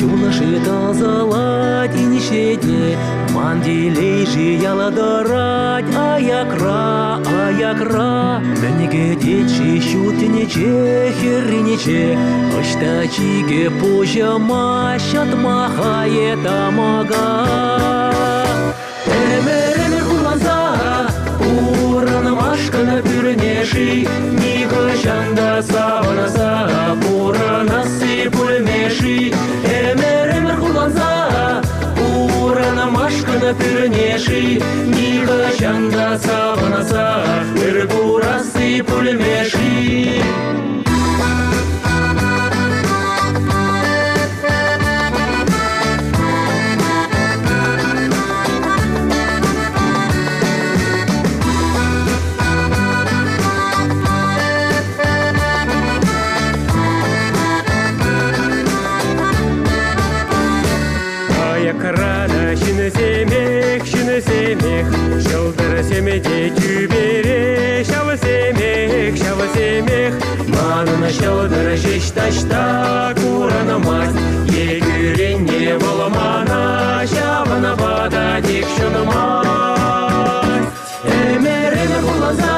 Юноши тазалать инишетне, мандилей же яладарать, аякра, аякра. Менеге течи щутенече, херринече, оштачиге пожама, шатмахае тамага. Эмер куланса, уранамашкана пюрнеши, никошанда саванаса, пуранасы пульмеши. Эмер куланса, уранамашкана пюрнеши, никошанда саванаса, пурасы пульмеши. Якрада шыны семех, шылдыр семеде тюбере, шавы семех, манына шылдыр шеш ташта, курана мать, егюренне боламана, шавана бада тек шыны мать. Эмер куланса,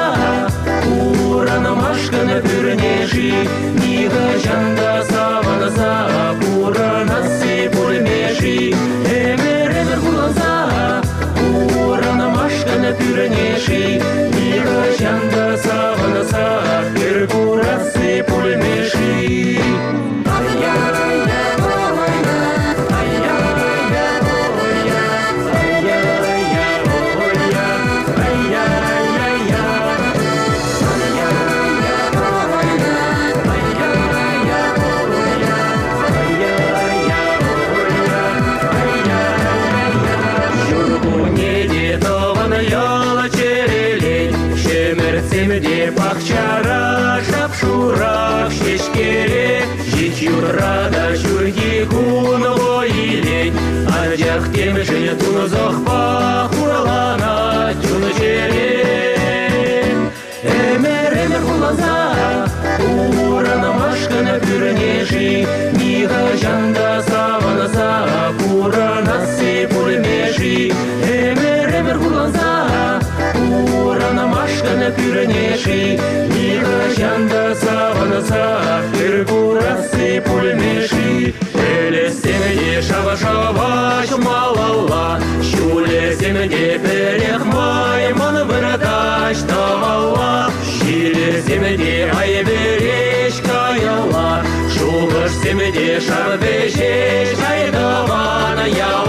курана машканы пюрнеши, нига жанда саванаса, куранасы пульмеши. Эмер куланса, уранамашканы пюрнеши, нига жанда саванаса, курасы пульмеши. Семде пахчара, шапшурак, шешкере, жить юрада, шурги куно илень, ажак темже тунозохпа, хуралана, тюночере. Эмер куланса, уранамашканы пюрнеши, нига жанда саванаса, куранасы пульмеши. Эмер куланса, уранамашканы пюрнеши, нига жанда саванаса, курасы пульмеши. Элесемде шава-шава, шумалала, шулесемде перехмай, маны браташ тавала. Шилесемде айбереш каяла, шугаш семде шарбешеш, айдавана яла.